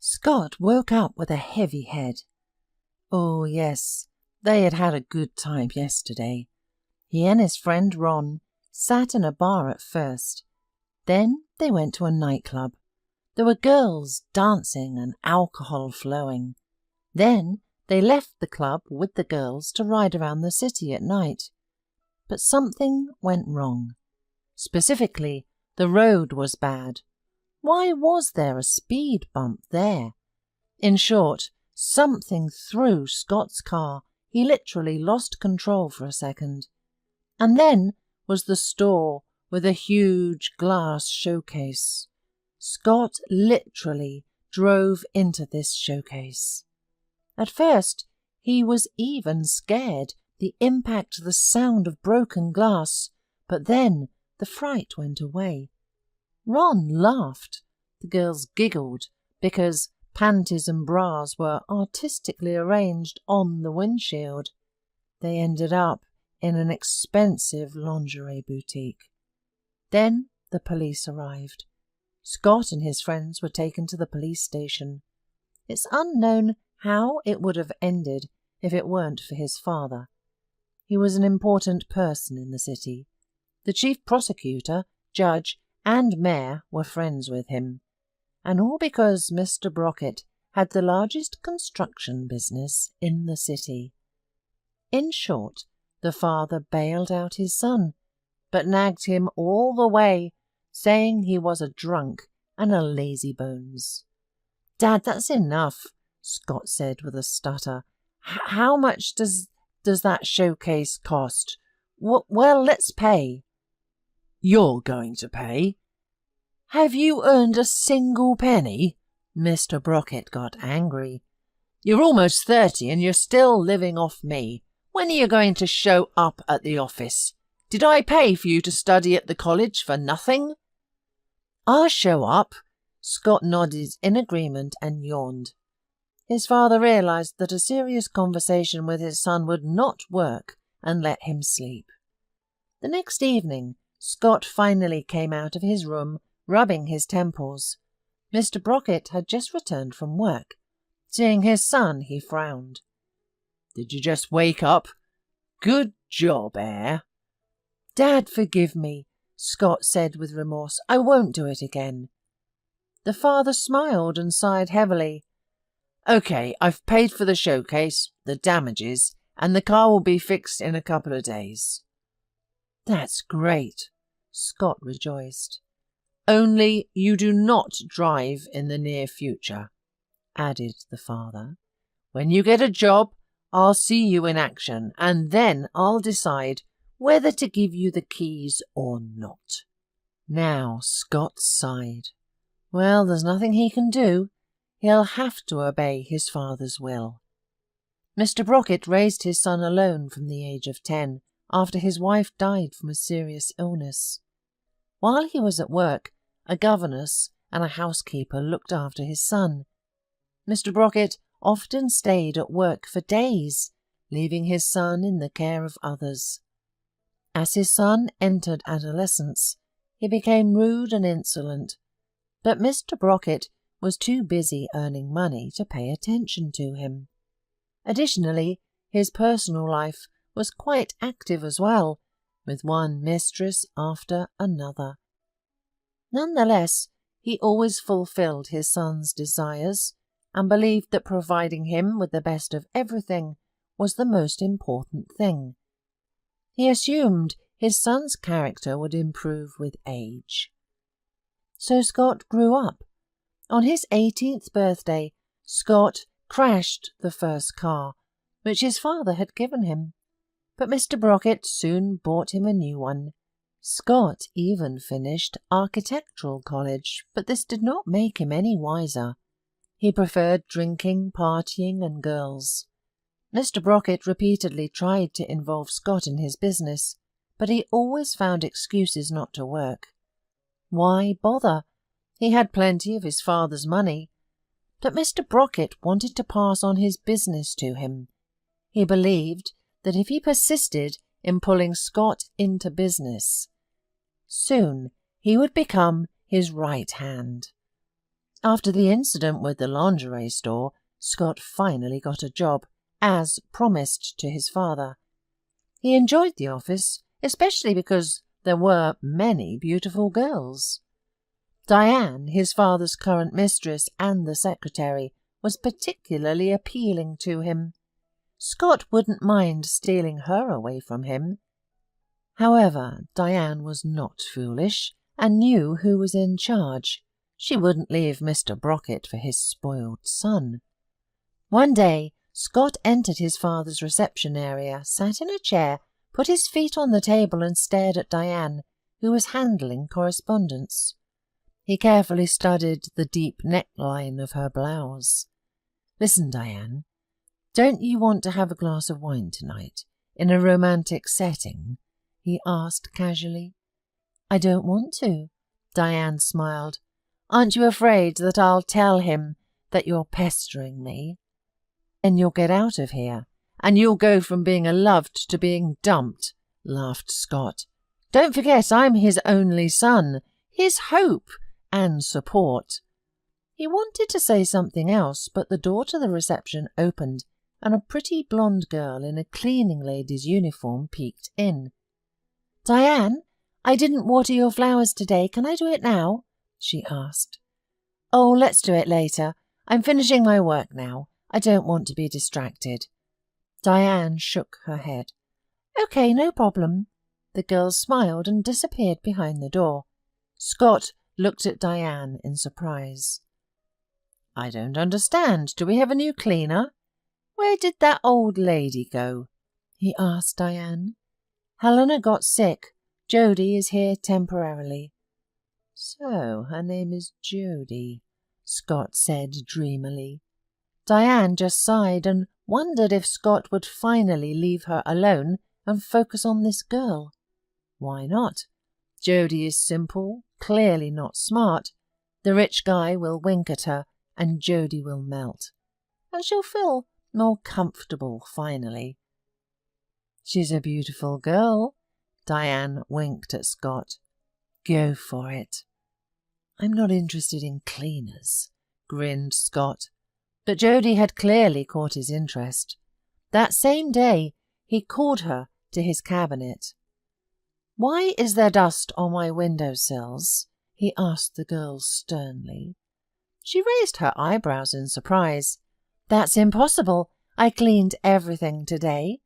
Scott woke up with a heavy head. Oh yes, they had had a good time yesterday. He and his friend Ron sat in a bar at first. Then they went to a nightclub. There were girls dancing and alcohol flowing. Then they left the club with the girls to ride around the city at night. But something went wrong. Specifically, the road was bad. Why was there a speed bump there? In short, something threw Scott's car. He literally lost control for a second. And then was the store with a huge glass showcase. Scott literally drove into this showcase. At first, he was even scared, the impact, the sound of broken glass, but then the fright went away. Ron laughed. The girls giggled because panties and bras were artistically arranged on the windshield. They ended up in an expensive lingerie boutique. Then the police arrived. Scott and his friends were taken to the police station. It's unknown how it would have ended if it weren't for his father. He was an important person in the city. The chief prosecutor, judge, and mayor were friends with him, and all because Mr. Brockett had the largest construction business in the city. In short, the father bailed out his son, but nagged him all the way, saying he was a drunk and a lazybones. "Dad, that's enough," Scott said with a stutter. "How much does that showcase cost?" Well, let's pay." "You're going to pay? Have you earned a single penny?" Mr. Brockett got angry. "You're almost 30 and you're still living off me. When are you going to show up at the office? Did I pay for you to study at the college for nothing?" "I'll show up." Scott nodded in agreement and yawned. His father realized that a serious conversation with his son would not work and let him sleep. The next evening, Scott finally came out of his room, rubbing his temples. Mr. Brockett had just returned from work. Seeing his son, he frowned. "Did you just wake up? Good job, Heir." "Dad, forgive me," Scott said with remorse. "I won't do it again." The father smiled and sighed heavily. "Okay, I've paid for the showcase, the damages, and the car will be fixed in a couple of days." "That's great," Scott rejoiced. "Only you do not drive in the near future," added the father. "When you get a job, I'll see you in action, and then I'll decide whether to give you the keys or not." Now Scott sighed. Well, there's nothing he can do. He'll have to obey his father's will. Mr. Brockett raised his son alone from the age of 10, after his wife died from a serious illness. While he was at work, a governess and a housekeeper looked after his son. Mr. Brockett often stayed at work for days, leaving his son in the care of others. As his son entered adolescence, he became rude and insolent, but Mr. Brockett was too busy earning money to pay attention to him. Additionally, his personal life was quite active as well, with one mistress after another. Nonetheless, he always fulfilled his son's desires and believed that providing him with the best of everything was the most important thing. He assumed his son's character would improve with age. So Scott grew up. On his 18th birthday, Scott crashed the first car, which his father had given him. But Mr. Brockett soon bought him a new one. Scott even finished architectural college, but this did not make him any wiser. He preferred drinking, partying, and girls. Mr. Brockett repeatedly tried to involve Scott in his business, but he always found excuses not to work. Why bother? He had plenty of his father's money. But Mr. Brockett wanted to pass on his business to him. He believed that if he persisted in pulling Scott into business, soon he would become his right hand. After the incident with the lingerie store, Scott finally got a job, as promised to his father. He enjoyed the office, especially because there were many beautiful girls. Diane, his father's current mistress and the secretary, was particularly appealing to him. Scott wouldn't mind stealing her away from him. However, Diane was not foolish and knew who was in charge. She wouldn't leave Mr. Brockett for his spoiled son. One day, Scott entered his father's reception area, sat in a chair, put his feet on the table and stared at Diane, who was handling correspondence. He carefully studied the deep neckline of her blouse. "Listen, Diane, don't you want to have a glass of wine tonight, in a romantic setting?" he asked casually. "I don't want to," Diane smiled. "Aren't you afraid that I'll tell him that you're pestering me? Then you'll get out of here, and you'll go from being loved to being dumped," laughed Scott. "Don't forget I'm his only son, his hope and support." He wanted to say something else, but the door to the reception opened, and a pretty blonde girl in a cleaning lady's uniform peeked in. "Diane, I didn't water your flowers today. Can I do it now?" she asked. "Oh, let's do it later. I'm finishing my work now. I don't want to be distracted." Diane shook her head. "Okay, no problem." The girl smiled and disappeared behind the door. Scott looked at Diane in surprise. "I don't understand. Do we have a new cleaner? Where did that old lady go?" he asked Diane. "Helena got sick. Jody is here temporarily." "So her name is Jody," Scott said dreamily. Diane just sighed and wondered if Scott would finally leave her alone and focus on this girl. Why not? Jody is simple, clearly not smart. The rich guy will wink at her and Jody will melt. And she'll feel more comfortable finally. "She's a beautiful girl." Diane winked at Scott. "Go for it." "I'm not interested in cleaners," grinned Scott. But Jody had clearly caught his interest. That same day, he called her to his cabinet. "Why is there dust on my windowsills?" he asked the girl sternly. She raised her eyebrows in surprise. "That's impossible. I cleaned everything today."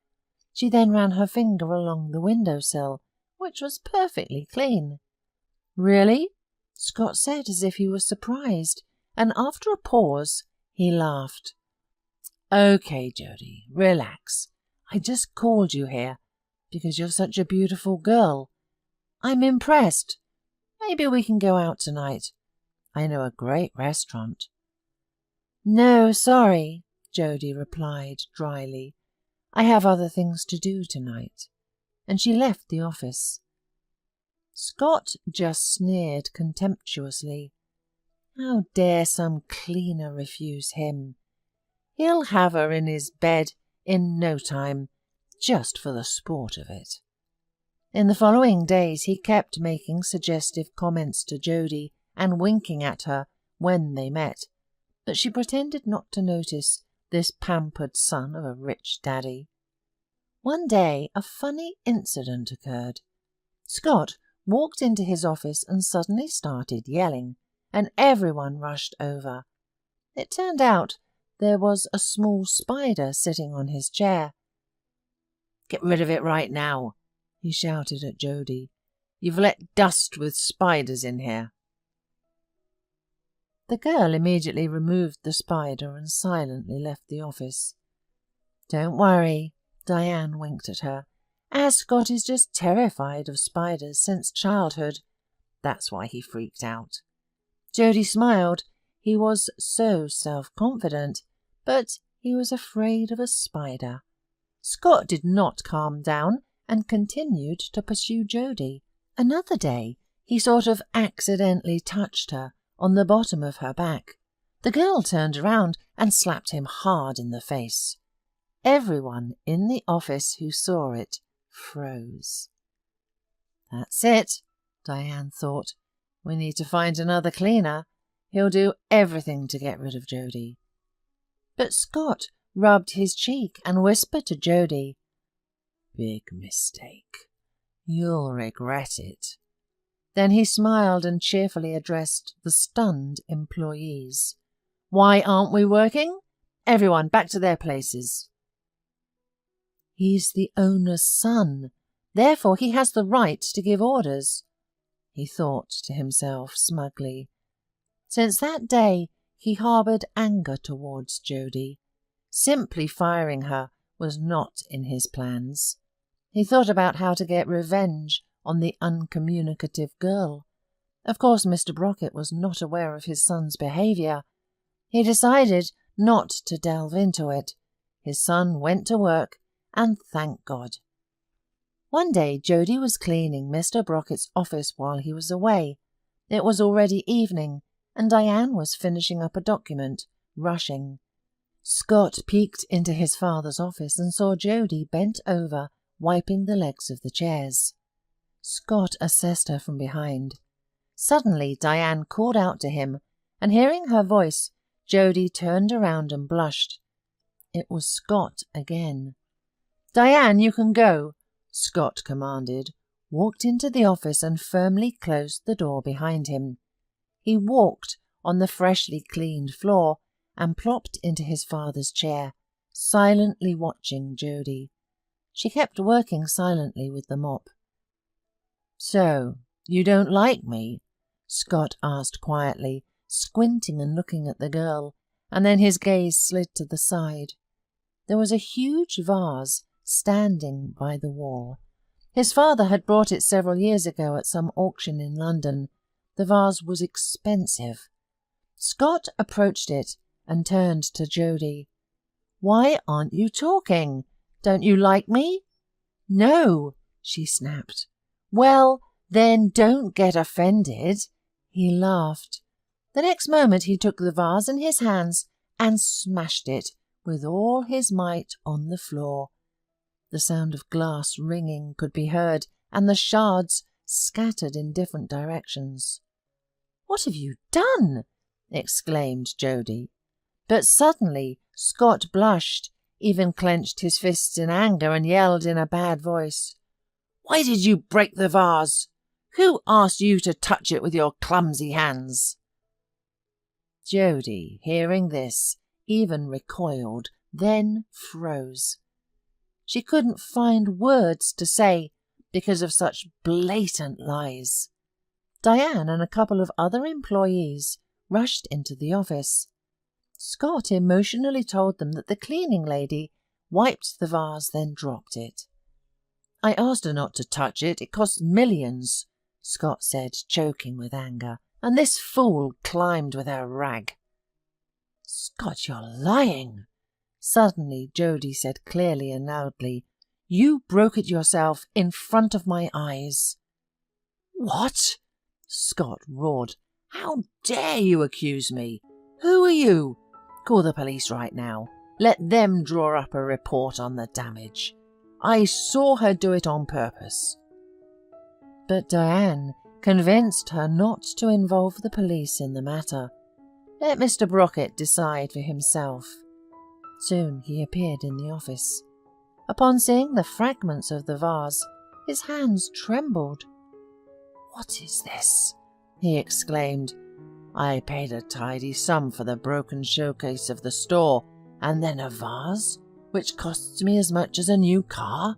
She then ran her finger along the windowsill, which was perfectly clean. "Really?" Scott said as if he was surprised, and after a pause, he laughed. "Okay, Jody, relax. I just called you here because you're such a beautiful girl. I'm impressed. Maybe we can go out tonight. I know a great restaurant." "No, sorry," Jody replied dryly. "I have other things to do tonight." And she left the office. Scott just sneered contemptuously. How dare some cleaner refuse him? He'll have her in his bed in no time, just for the sport of it. In the following days he kept making suggestive comments to Jody and winking at her when they met, but she pretended not to notice this pampered son of a rich daddy. One day a funny incident occurred. Scott walked into his office and suddenly started yelling, and everyone rushed over. It turned out there was a small spider sitting on his chair. "Get rid of it right now," he shouted at Jody. "You've let dust with spiders in here." The girl immediately removed the spider and silently left the office. "Don't worry," Diane winked at her. "As Scott is just terrified of spiders since childhood. That's why he freaked out." Jody smiled. He was so self-confident, but he was afraid of a spider. Scott did not calm down and continued to pursue Jody. Another day, he sort of accidentally touched her on the bottom of her back. The girl turned around and slapped him hard in the face. Everyone in the office who saw it froze. "That's it," Diane thought. "We need to find another cleaner. He'll do everything to get rid of Jody. But Scott rubbed his cheek and whispered to Jody, "Big mistake. You'll regret it." Then he smiled and cheerfully addressed the stunned employees. "Why aren't we working? Everyone back to their places." "He's the owner's son. Therefore he has the right to give orders," he thought to himself smugly. Since that day he harboured anger towards Jody. Simply firing her was not in his plans. He thought about how to get revenge on the uncommunicative girl. Of course Mr. Brockett was not aware of his son's behaviour. He decided not to delve into it. His son went to work, and thank God. One day Jody was cleaning Mr. Brockett's office while he was away. It was already evening, and Diane was finishing up a document, rushing. Scott peeked into his father's office and saw Jody bent over, wiping the legs of the chairs. Scott assessed her from behind. Suddenly Diane called out to him, and hearing her voice, Jody turned around and blushed. It was Scott again. "Diane, you can go," Scott commanded, walked into the office and firmly closed the door behind him. He walked on the freshly cleaned floor and plopped into his father's chair, silently watching Jody. She kept working silently with the mop. "So, you don't like me?" Scott asked quietly, squinting and looking at the girl, and then his gaze slid to the side. There was a huge vase standing by the wall. His father had bought it several years ago at some auction in London. The vase was expensive. Scott approached it and turned to Jody. "Why aren't you talking? Don't you like me?" "No," she snapped. "Well, then don't get offended." He laughed. The next moment he took the vase in his hands and smashed it with all his might on the floor. The sound of glass ringing could be heard, and the shards scattered in different directions. "What have you done?" exclaimed Jody. But suddenly Scott blushed, even clenched his fists in anger, and yelled in a bad voice, "Why did you break the vase? Who asked you to touch it with your clumsy hands?" Jody, hearing this, even recoiled, then froze. She couldn't find words to say because of such blatant lies. Diane and a couple of other employees rushed into the office. Scott emotionally told them that the cleaning lady wiped the vase, then dropped it. "I asked her not to touch it. It cost millions," Scott said, choking with anger, "and this fool climbed with her rag." "Scott, you're lying!" Suddenly Jody said clearly and loudly, "You broke it yourself in front of my eyes." "What?" Scott roared. "How dare you accuse me? Who are you? Call the police right now. Let them draw up a report on the damage. I saw her do it on purpose." But Diane convinced her not to involve the police in the matter. Let Mr. Brockett decide for himself. Soon he appeared in the office. Upon seeing the fragments of the vase, his hands trembled. "What is this?" he exclaimed. "I paid a tidy sum for the broken showcase of the store, and then a vase, which costs me as much as a new car."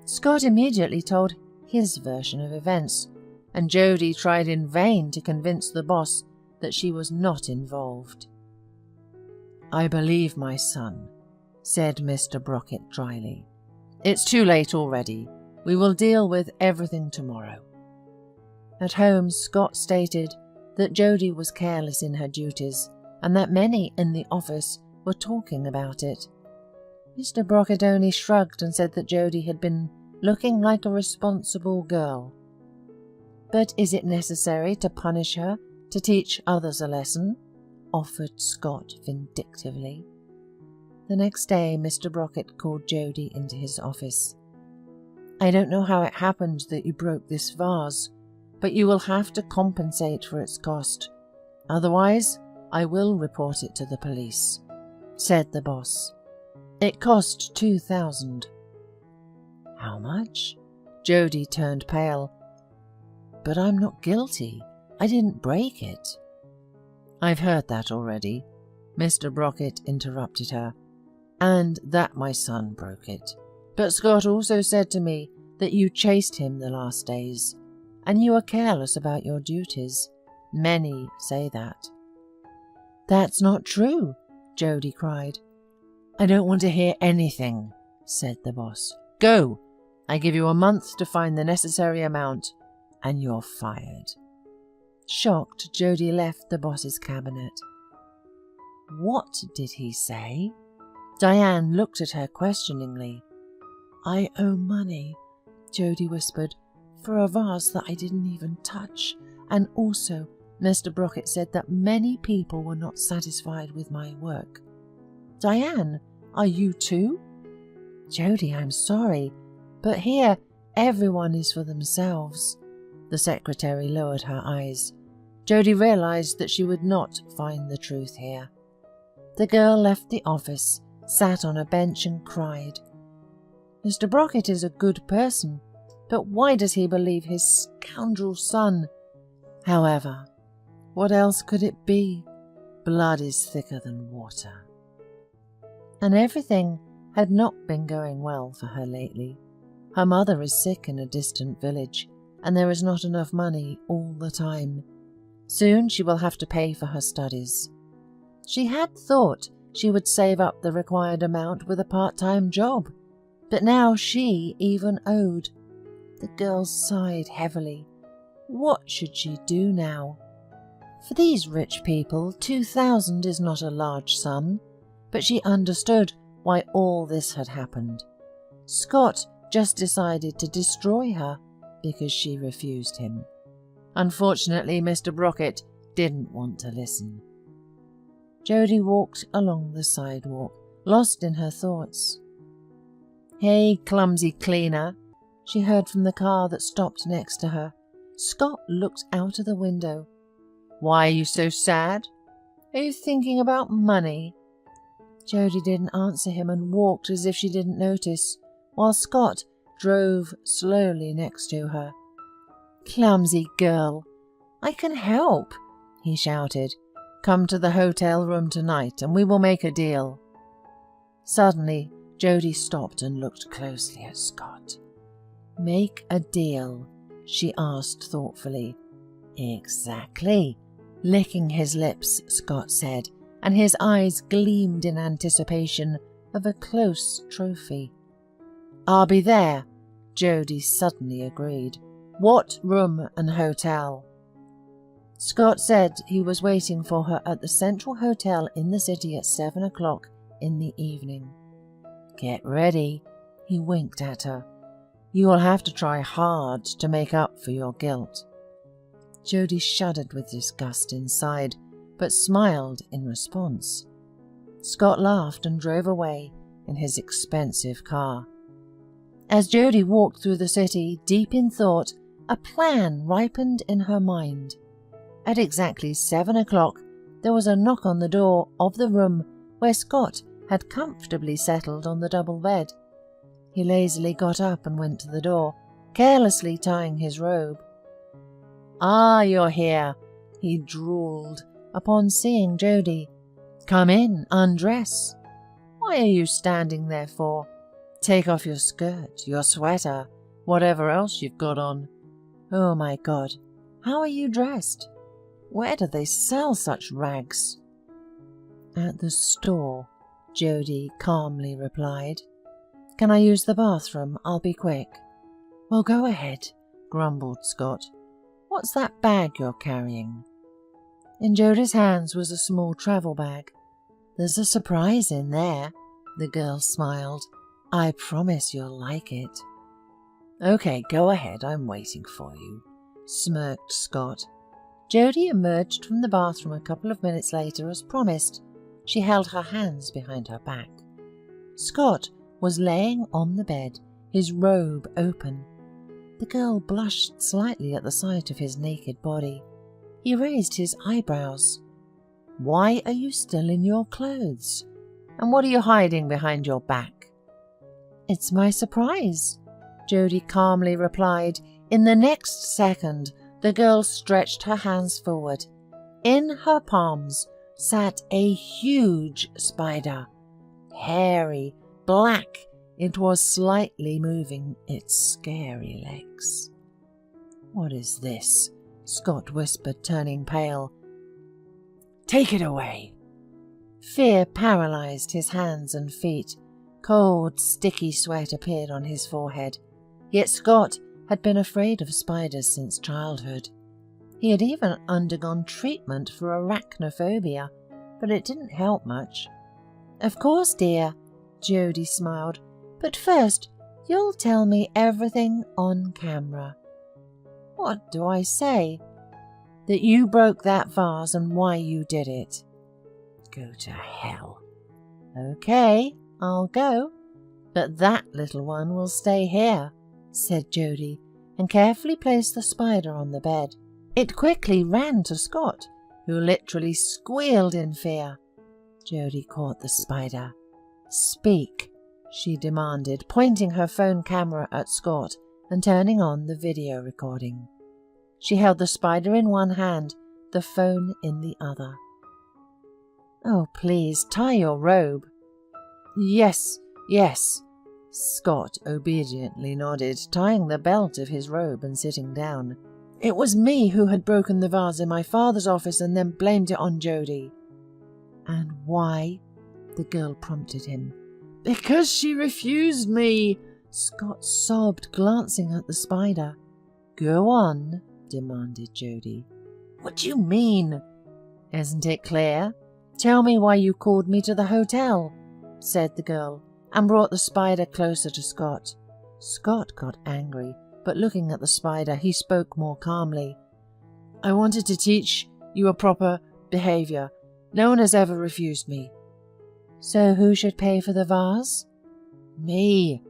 Scott immediately told his version of events, and Jody tried in vain to convince the boss that she was not involved. "I believe my son," said Mr. Brockett dryly. "It's too late already. We will deal with everything tomorrow." At home, Scott stated that Jody was careless in her duties and that many in the office were talking about it. Mr. Brockett only shrugged and said that Jody had been looking like a responsible girl. "But is it necessary to punish her to teach others a lesson?" offered Scott vindictively. The next day Mr. Brockett called Jody into his office. "I don't know how it happened that you broke this vase, but you will have to compensate for its cost. Otherwise, I will report it to the police, said the boss. It cost $2,000. How much? Jody turned pale. But I'm not guilty. I didn't break it. I've heard that already, Mr. Brockett interrupted her, and that my son broke it. But Scott also said to me that you chased him the last days, and you were careless about your duties. Many say that. That's not true, Jody cried. I don't want to hear anything, said the boss. Go! I give you a month to find the necessary amount, and you're fired. Shocked, Jody left the boss's cabinet. What did he say? Diane looked at her questioningly. I owe money, Jody whispered, for a vase that I didn't even touch, and also Mr. Brockett said that many people were not satisfied with my work. Diane, are you too? Jody, I'm sorry, but here everyone is for themselves. The secretary lowered her eyes. Jody realized that she would not find the truth here. The girl left the office, sat on a bench and cried. Mr. Brockett is a good person, but why does he believe his scoundrel son? However, what else could it be? Blood is thicker than water. And everything had not been going well for her lately. Her mother is sick in a distant village, and there is not enough money all the time. Soon she will have to pay for her studies. She had thought she would save up the required amount with a part-time job, but now she even owed. The girl sighed heavily. What should she do now? For these rich people, 2,000 is not a large sum, but she understood why all this had happened. Scott just decided to destroy her because she refused him. Unfortunately, Mr. Brockett didn't want to listen. Jody walked along the sidewalk, lost in her thoughts. Hey, clumsy cleaner, she heard from the car that stopped next to her. Scott looked out of the window. Why are you so sad? Are you thinking about money? Jody didn't answer him and walked as if she didn't notice, while Scott drove slowly next to her. Clumsy girl, I can help, he shouted. Come to the hotel room tonight and we will make a deal. Suddenly, Jody stopped and looked closely at Scott. Make a deal, she asked thoughtfully. Exactly, licking his lips, Scott said, and his eyes gleamed in anticipation of a close trophy. I'll be there, Jody suddenly agreed. What room and hotel? Scott said he was waiting for her at the Central Hotel in the city at 7 o'clock in the evening. Get ready, he winked at her. You will have to try hard to make up for your guilt. Jody shuddered with disgust inside, but smiled in response. Scott laughed and drove away in his expensive car. As Jody walked through the city, deep in thought, a plan ripened in her mind. At exactly 7 o'clock, there was a knock on the door of the room where Scott had comfortably settled on the double bed. He lazily got up and went to the door, carelessly tying his robe. Ah, you're here, he drawled upon seeing Jody. Come in, undress. Why are you standing there for? Take off your skirt, your sweater, whatever else you've got on. Oh my God, how are you dressed? Where do they sell such rags? At the store, Jody calmly replied. Can I use the bathroom? I'll be quick. Well, go ahead, grumbled Scott. What's that bag you're carrying? In Jody's hands was a small travel bag. There's a surprise in there, the girl smiled. I promise you'll like it. Okay, go ahead, I'm waiting for you, smirked Scott. Jody emerged from the bathroom a couple of minutes later as promised. She held her hands behind her back. Scott was laying on the bed, his robe open. The girl blushed slightly at the sight of his naked body. He raised his eyebrows. "Why are you still in your clothes? And what are you hiding behind your back?" "It's my surprise," Jody calmly replied. In the next second, the girl stretched her hands forward. In her palms sat a huge spider. Hairy, black, it was slightly moving its scary legs. "What is this?" Scott whispered, turning pale. "Take it away." Fear paralyzed his hands and feet. Cold, sticky sweat appeared on his forehead. Yet Scott had been afraid of spiders since childhood. He had even undergone treatment for arachnophobia, but it didn't help much. "Of course, dear," Jody smiled. "But first, you'll tell me everything on camera." "What do I say?" "That you broke that vase and why you did it." "Go to hell." "Okay, I'll go. But that little one will stay here," said Jody, and carefully placed the spider on the bed. It quickly ran to Scott, who literally squealed in fear. Jody caught the spider. "Speak," she demanded, pointing her phone camera at Scott and turning on the video recording. She held the spider in one hand, the phone in the other. "Oh, please, tie your robe." Yes, Scott obediently nodded, tying the belt of his robe and sitting down. "It was me who had broken the vase in my father's office and then blamed it on Jody." "And why?" the girl prompted him. "Because she refused me," Scott sobbed, glancing at the spider. "Go on," demanded Jody. "What do you mean?" "Isn't it clear? Tell me why you called me to the hotel," said the girl, and brought the spider closer to Scott. Scott got angry, but looking at the spider, he spoke more calmly. "I wanted to teach you a proper behavior. No one has ever refused me." "So who should pay for the vase?" "Me."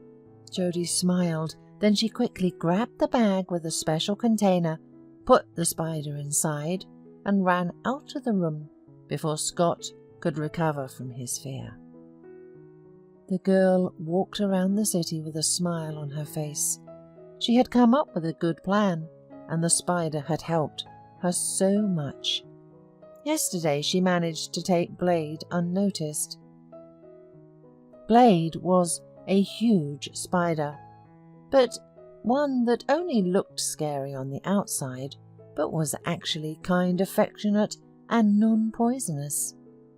Jody smiled. Then she quickly grabbed the bag with a special container, put the spider inside, and ran out of the room before Scott could recover from his fear. The girl walked around the city with a smile on her face. She had come up with a good plan, and the spider had helped her so much. Yesterday she managed to take Blade unnoticed. Blade was a huge spider, but one that only looked scary on the outside, but was actually kind, affectionate, and non-poisonous.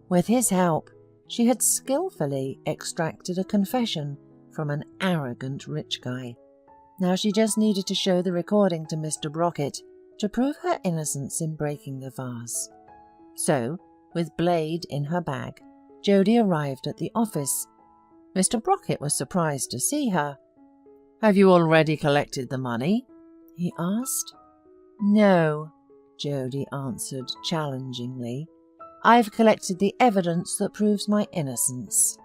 With his help, she had skillfully extracted a confession from an arrogant rich guy. Now she just needed to show the recording to Mr. Brockett to prove her innocence in breaking the vase. So, with Blade in her bag, Jody arrived at the office. Mr. Brockett was surprised to see her. "Have you already collected the money?" he asked. "No," Jody answered challengingly. "I've collected the evidence that proves my innocence."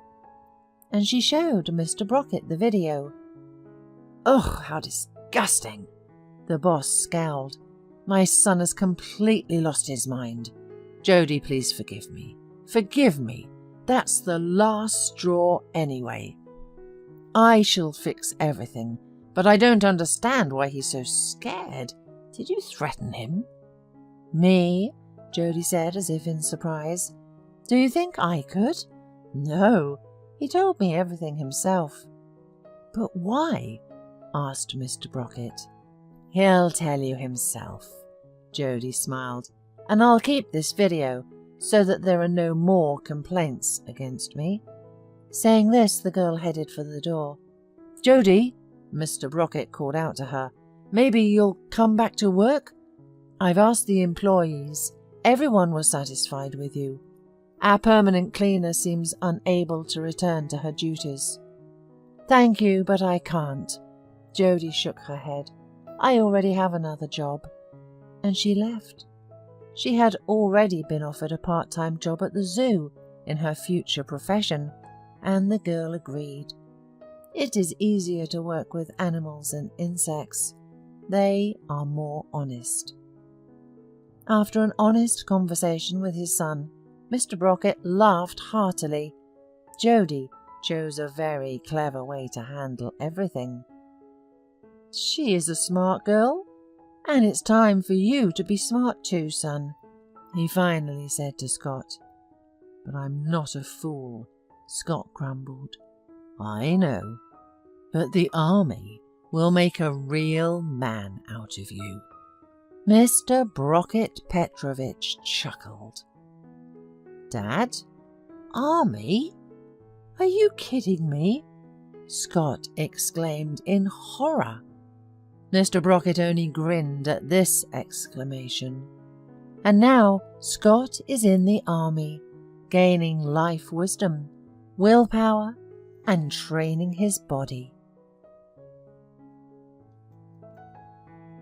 And she showed Mr. Brockett the video. "Ugh, how disgusting!" The boss scowled. "My son has completely lost his mind. Jody, please forgive me. Forgive me. That's the last straw anyway. I shall fix everything, but I don't understand why he's so scared. Did you threaten him?" "Me?" Jody said, as if in surprise. "Do you think I could?" "No, he told me everything himself." "But why?" asked Mr. Brockett. "He'll tell you himself," Jody smiled, "and I'll keep this video so that there are no more complaints against me." Saying this, the girl headed for the door. "Jody," Mr. Brockett called out to her, "maybe you'll come back to work? I've asked the employees. Everyone was satisfied with you. Our permanent cleaner seems unable to return to her duties." "Thank you, but I can't." Jody shook her head. "I already have another job." And she left. She had already been offered a part-time job at the zoo in her future profession, and the girl agreed. It is easier to work with animals and insects. They are more honest. After an honest conversation with his son, Mr. Brockett laughed heartily. Jody chose a very clever way to handle everything. "She is a smart girl, and it's time for you to be smart too, son," he finally said to Scott. "But I'm not a fool," Scott grumbled. "I know, but the army will make a real man out of you." Mr. Brockett Petrovich chuckled. "Dad? Army? Are you kidding me?" Scott exclaimed in horror. Mr. Brockett only grinned at this exclamation. And now Scott is in the army, gaining life wisdom, willpower, and training his body.